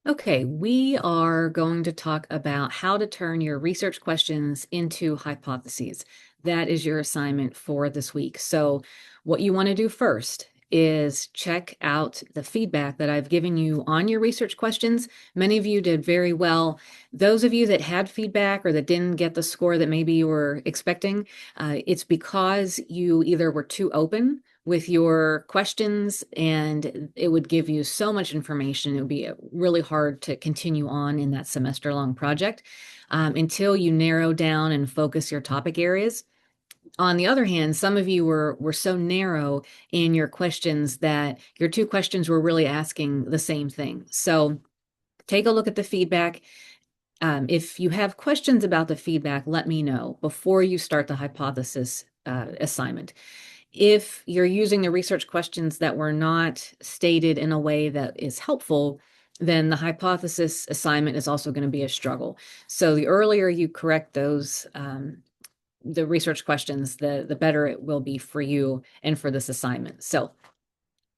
Okay, we are going to talk about how to turn your research questions into hypotheses. That is your assignment for this week. So, what you want to do first is check out the feedback that I've given you on your research questions. Many of you did very well. Those of you that had feedback or that didn't get the score that maybe you were expecting, it's because you either were too open with your questions, and it would give you so much information. It would be really hard to continue on in that semester long project until you narrow down and focus your topic areas. On the other hand, some of you were so narrow in your questions that your two questions were really asking the same thing. So take a look at the feedback. If you have questions about the feedback, let me know before you start the hypothesis assignment. If you're using the research questions that were not stated in a way that is helpful, then the hypothesis assignment is also going to be a struggle. So the earlier you correct those, the research questions, the better it will be for you and for this assignment. So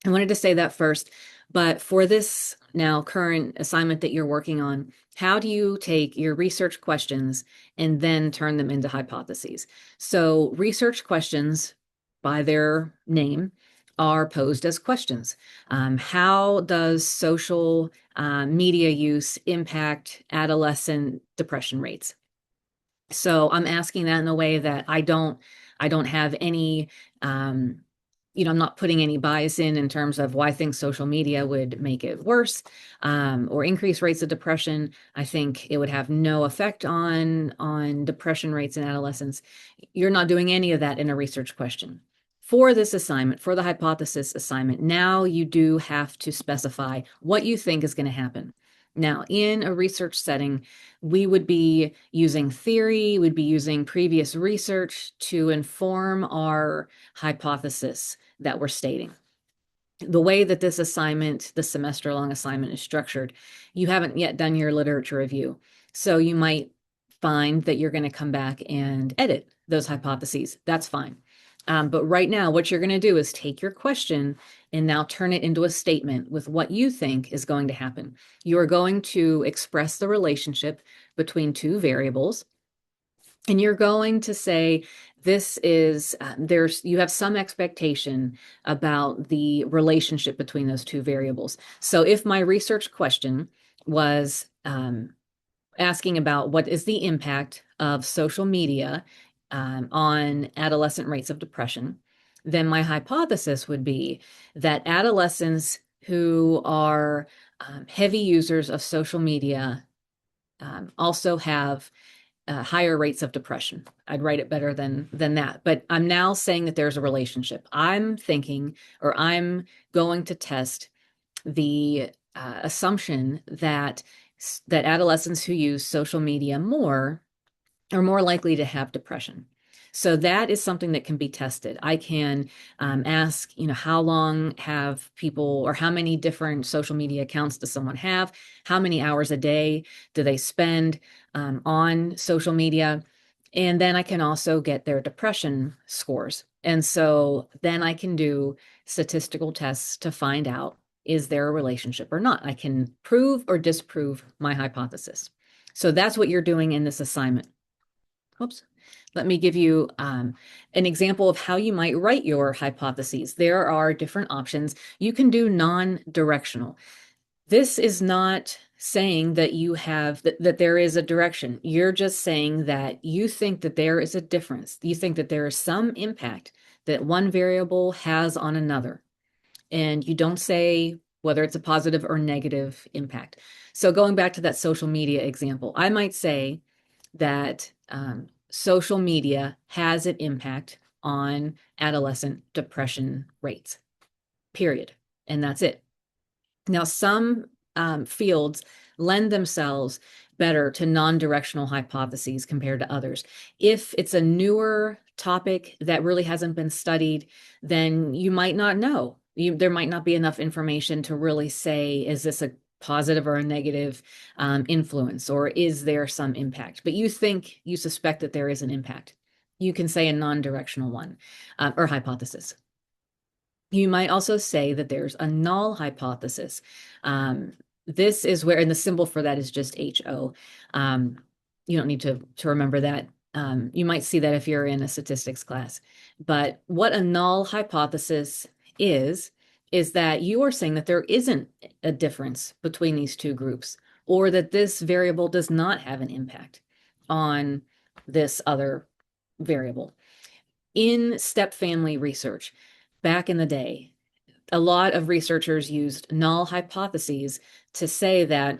I wanted to say that first. But for this now current assignment that you're working on, how do you take your research questions and then turn them into hypotheses? So research questions, by their name, are posed as questions. How does social media use impact adolescent depression rates? So I'm asking that in a way that I don't have any, um, I'm not putting any bias in terms of why I think social media would make it worse or increase rates of depression. I think it would have no effect on depression rates in adolescents. You're not doing any of that in a research question. For this assignment, for the hypothesis assignment, now you do have to specify what you think is going to happen. Now, in a research setting, we would be using theory, we'd be using previous research to inform our hypothesis that we're stating. The way that this assignment, the semester long assignment, is structured, you haven't yet done your literature review. So you might find that you're going to come back and edit those hypotheses. That's fine. But right now, what you're going to do is take your question and now turn it into a statement with what you think is going to happen. You are going to express the relationship between two variables, and you're going to say, this is, you have some expectation about the relationship between those two variables. So if my research question was asking about what is the impact of social media on adolescent rates of depression, then my hypothesis would be that adolescents who are heavy users of social media also have higher rates of depression. I'd write it better than that. But I'm now saying that there's a relationship. I'm thinking, or I'm going to test the assumption that adolescents who use social media more are more likely to have depression. So that is something that can be tested. I can ask, how long have people, or how many different social media accounts does someone have? How many hours a day do they spend on social media? And then I can also get their depression scores. And so then I can do statistical tests to find out, is there a relationship or not? I can prove or disprove my hypothesis. So that's what you're doing in this assignment. Oops. Let me give you an example of how you might write your hypotheses. There are different options. You can do non-directional. This is not saying that you have that there is a direction. You're just saying that you think that there is a difference. You think that there is some impact that one variable has on another. And you don't say whether it's a positive or negative impact. So going back to that social media example, I might say that social media has an impact on adolescent depression rates, period. And that's it. Now, some fields lend themselves better to non-directional hypotheses compared to others. If it's a newer topic that really hasn't been studied, then you might not know. There might not be enough information to really say, is this a positive or a negative influence, or is there some impact? But you suspect that there is an impact. You can say a non-directional one or hypothesis. You might also say that there's a null hypothesis. this is where, and the symbol for that is just HO. You don't need to remember that. You might see that if you're in a statistics class. But what a null hypothesis is that you are saying that there isn't a difference between these two groups, or that this variable does not have an impact on this other variable. In step family research, back in the day, a lot of researchers used null hypotheses to say that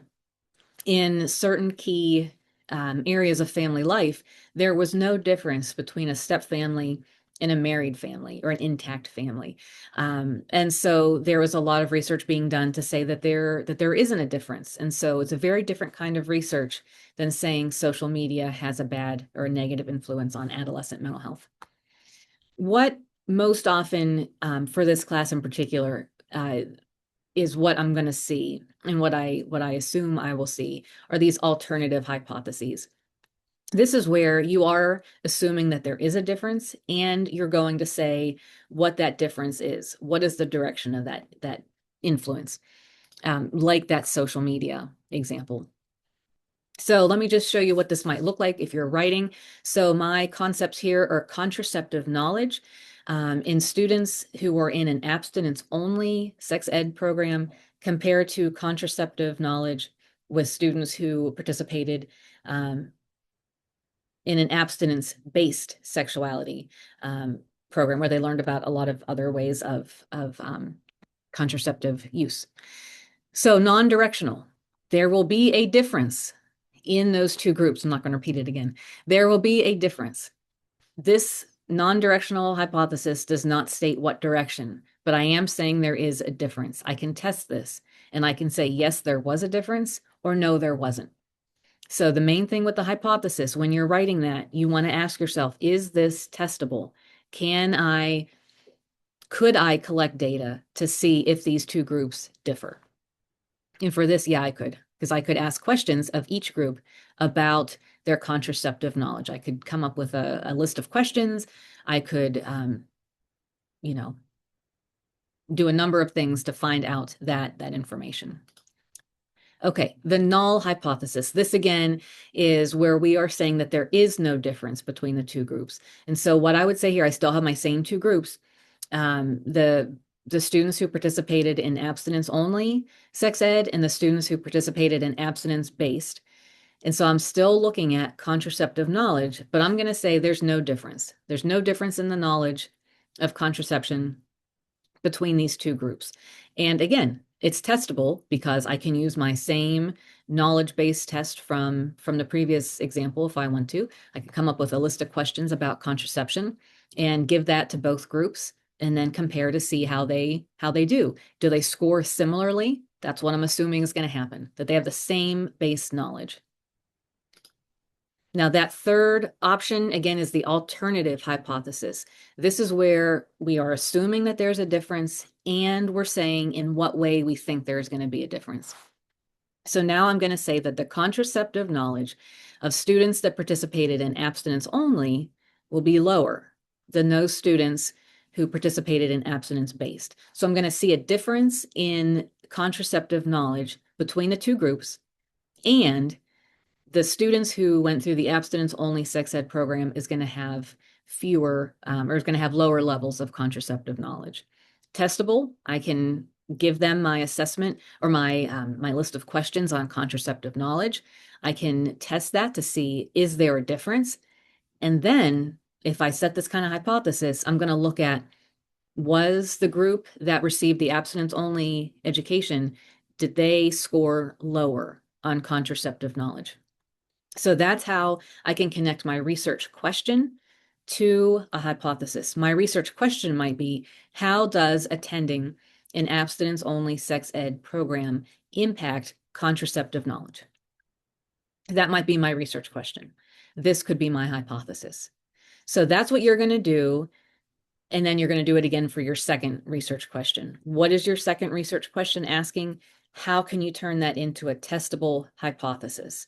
in certain key areas of family life, there was no difference between a step family and a married family or an intact family. And so there was a lot of research being done to say that there isn't a difference. And so it's a very different kind of research than saying social media has a bad or a negative influence on adolescent mental health. What most often for this class in particular is what I'm going to see, and what I assume I will see are these alternative hypotheses. This is where you are assuming that there is a difference, and you're going to say what that difference is. What is the direction of that influence? Like that social media example. So let me just show you what this might look like if you're writing. So my concepts here are contraceptive knowledge in students who are in an abstinence-only sex ed program compared to contraceptive knowledge with students who participated in an abstinence-based sexuality program where they learned about a lot of other ways of contraceptive use. So non-directional, there will be a difference in those two groups. I'm not going to repeat it again. There will be a difference. This non-directional hypothesis does not state what direction, but I am saying there is a difference. I can test this and I can say, yes, there was a difference, or no, there wasn't. So the main thing with the hypothesis, when you're writing that, you want to ask yourself, is this testable? Could I collect data to see if these two groups differ? And for this, yeah, I could, because I could ask questions of each group about their contraceptive knowledge. I could come up with a list of questions. I could, do a number of things to find out that information. Okay, the null hypothesis. This again is where we are saying that there is no difference between the two groups. And so what I would say here, I still have my same two groups. The students who participated in abstinence-only sex ed and the students who participated in abstinence-based. And so I'm still looking at contraceptive knowledge, but I'm going to say there's no difference. There's no difference in the knowledge of contraception between these two groups. And again, it's testable because I can use my same knowledge-based test from the previous example if I want to. I can come up with a list of questions about contraception and give that to both groups and then compare to see how they do. Do they score similarly? That's what I'm assuming is going to happen, that they have the same base knowledge. Now, that third option, again, is the alternative hypothesis. This is where we are assuming that there's a difference, and we're saying in what way we think there's going to be a difference. So now I'm going to say that the contraceptive knowledge of students that participated in abstinence only will be lower than those students who participated in abstinence-based. So I'm going to see a difference in contraceptive knowledge between the two groups, and the students who went through the abstinence-only sex ed program is going to have fewer or is going to have lower levels of contraceptive knowledge. Testable, I can give them my assessment or my list of questions on contraceptive knowledge. I can test that to see, is there a difference? And then if I set this kind of hypothesis, I'm going to look at, was the group that received the abstinence-only education, did they score lower on contraceptive knowledge? So that's how I can connect my research question to a hypothesis. My research question might be, how does attending an abstinence-only sex ed program impact contraceptive knowledge? That might be my research question. This could be my hypothesis. So that's what you're going to do. And then you're going to do it again for your second research question. What is your second research question asking? How can you turn that into a testable hypothesis?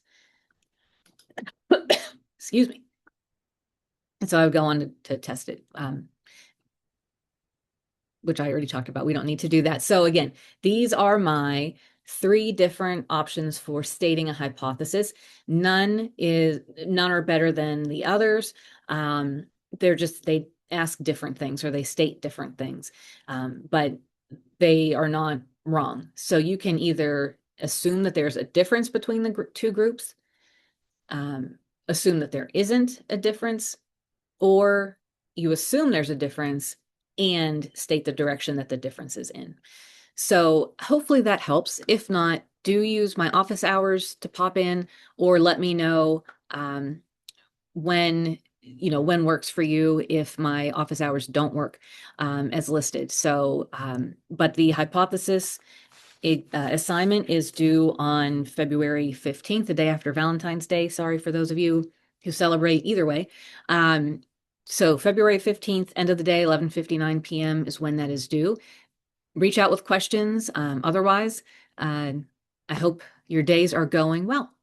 Excuse me. And so I would go on to test it, which I already talked about. We don't need to do that. So again, these are my three different options for stating a hypothesis. None are better than the others. They ask different things or they state different things, but they are not wrong. So you can either assume that there's a difference between the two groups, assume that there isn't a difference, or you assume there's a difference and state the direction that the difference is in. So hopefully that helps. If not, do use my office hours to pop in or let me know when works for you if my office hours don't work as listed. So, but the hypothesis assignment is due on February 15th, the day after Valentine's Day. Sorry for those of you who celebrate either way. So February 15th, end of the day, 11:59 p.m. is when that is due. Reach out with questions. Otherwise, I hope your days are going well.